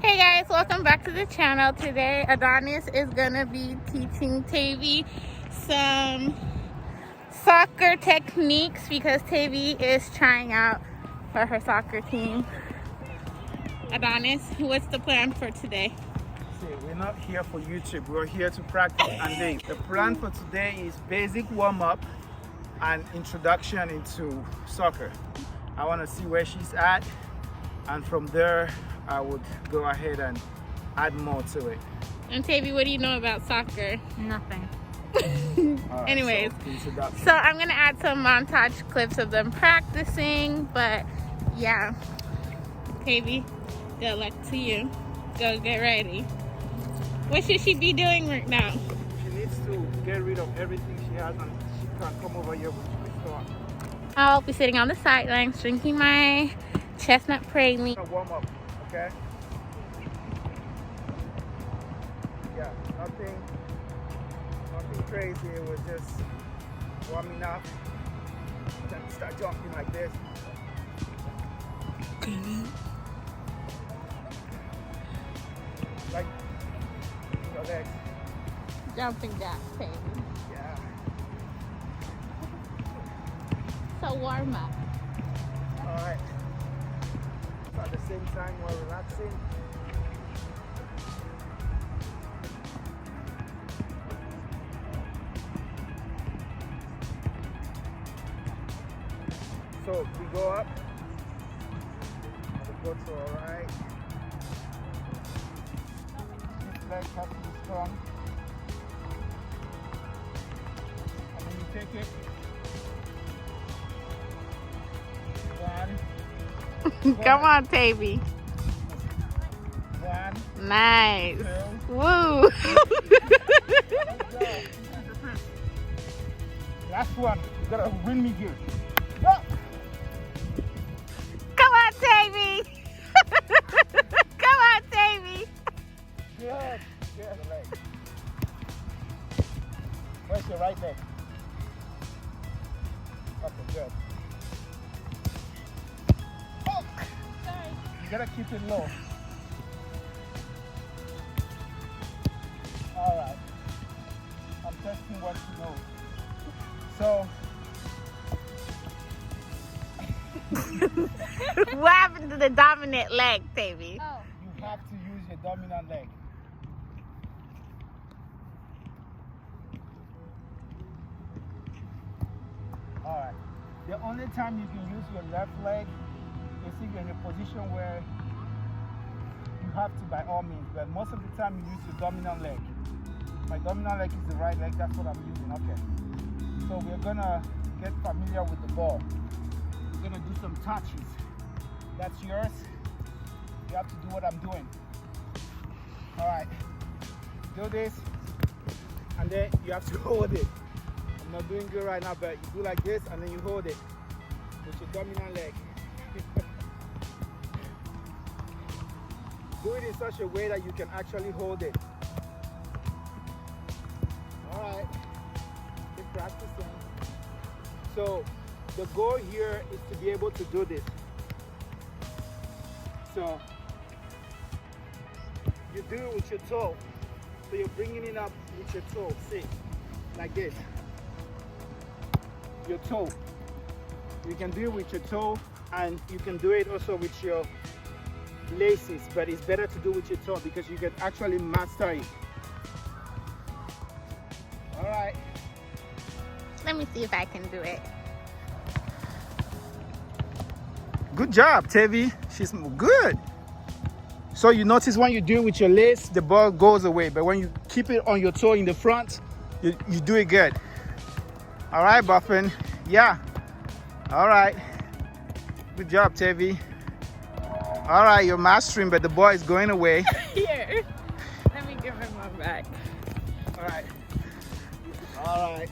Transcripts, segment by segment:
Hey guys, welcome back to the channel. Today Adonis is gonna be teaching Tavy some soccer techniques because Tavy is trying out for her soccer team. Adonis, what's the plan for today? See, we're not here for YouTube, we're here to practice. And the plan for today is basic warm-up and introduction into soccer. I want to see where she's at, and from there I would go ahead and add more to it. And Tavy, what do you know about soccer? Nothing. Right, Anyways, introduction. so I'm gonna add some montage clips of them practicing, but yeah, Tavy, good luck to you. Go get ready. What should she be doing right now? She needs to get rid of everything she has, and she can come over here with restore. I'll be sitting on the sidelines drinking my chestnut praline. Warm up, okay? Yeah, nothing crazy. We're just warming up. Then start jumping like this. Like your legs. Jumping jacks, Tavy. Yeah. So warm up. Alright. So at the same time while relaxing. So we go up. We go to alright. This leg has to be strong. And then you take it. One. Come on, Tavy. One. Nice. Two. Woo. Last one. You gotta win me here. Go. Come on, Tavy. Come on, Tavy. Good. Good leg. Where's your right leg? Okay, good. Oh. You gotta keep it low. Alright. I'm testing what you know. So What happened to the dominant leg, Tavy? Oh. you have to use your dominant leg. Alright. The only time you can use your left leg is if you're in a position where you have to, by all means, but most of the time you use your dominant leg. My dominant leg is the right leg, that's what I'm using. Okay. So we're gonna get familiar with the ball. We're gonna do some touches. That's yours. You have to do what I'm doing. Alright. Do this, and then you have to hold it. I'm not doing good right now, but you do like this, and then you hold it with your dominant leg. Do it in such a way that you can actually hold it. Alright. Keep practicing. So the goal here is to be able to do this. So you do it with your toe. So you're bringing it up with your toe. See, like this. Your toe. You can do it with your toe, and you can do it also with your laces, but it's better to do it with your toe because you can actually master it. All right. Let me see if I can do it. Good job, Tavy. She's good. So you notice when you're doing with your lace, the ball goes away, but when you keep it on your toe in the front, you do it good. All right, Buffin. Yeah. All right. Good job, Tavy. All right, you're mastering, but the ball is going away. Here. Let me give him my back. All right. All right.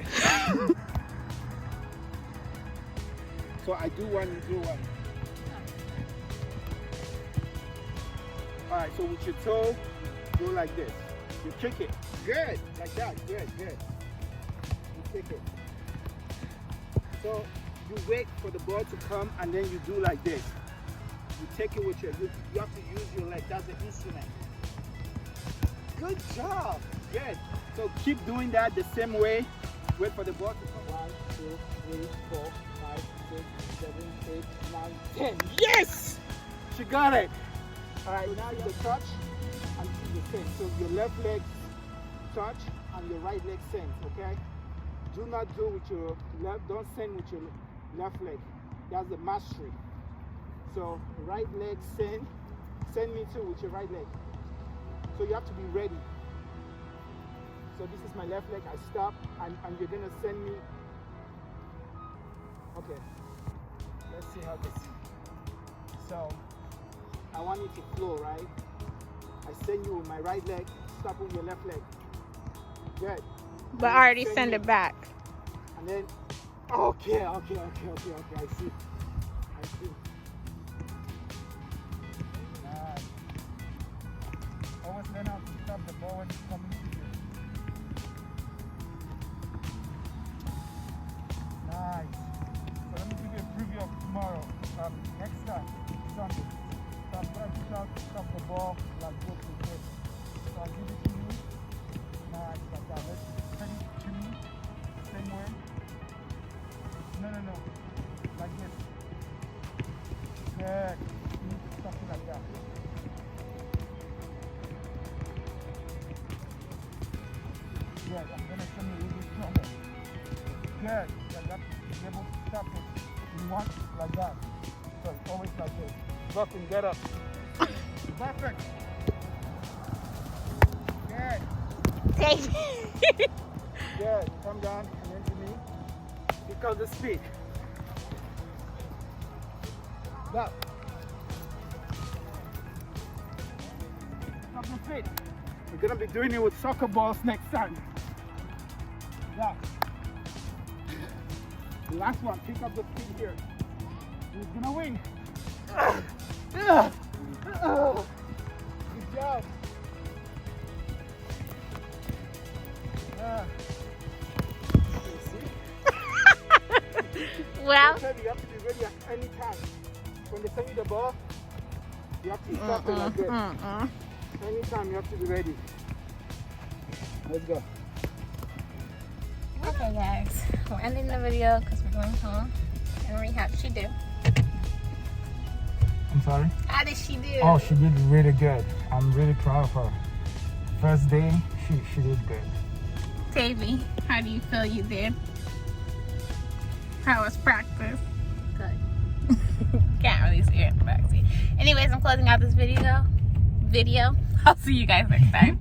So I do one, you do one. All right, so with your toe, go like this. You kick it. Good. Like that. Good, good. You kick it. So you wait for the ball to come, and then you do like this. You take it with you have to use your leg. That's the instrument. Good job. Good. So keep doing that the same way. Wait for the ball to come. 1, 2, 3, 4, 5, 6, 7, 8, 9, 10. Yes! She got it. All right, now you touch and you send. So your left leg touch and your right leg sends, okay? Do not do with your left, don't send with your left leg. That's the mastery. So right leg send me too with your right leg. So you have to be ready. So this is my left leg, I stop and you're gonna send me. Okay, let's see how this. So I want it to flow, right? I send you with my right leg, stop with your left leg. Good. But I already send it back. And then, okay, I see. Nice. Always learn how to stop the ball when it's coming to you. Nice. So let me give you a preview of tomorrow. Next time, Sunday. So I'm going to teach you how to stop the ball like what we did. So I'll give it to you. Nice, like that. Let's send it to me. Same way. No. Like this. Good. Something like that. Good. I'm going to send you a little bit stronger. Good. You have to be able to stop it. You want it like that. So it's always like this. Look and get up. Perfect. Good. Good. Come down and into me. Because the speed. Go. Stop the feet. We're gonna be doing it with soccer balls next time. Go. The last one. Pick up the feet here. Who's gonna win? Good job. Well, you have to be ready at any time. When they send you the ball, you have to stop it like this. Anytime you have to be ready. Let's go. okay guys, we're ending the video because we're going home. And how did she do? I'm sorry? How did she do? Oh, she did really good. I'm really proud of her. First day, she did good. Tavy, how do you feel you did? How was practice? Good. Can't really see her in the backseat. Anyways, I'm closing out this video. I'll see you guys next time.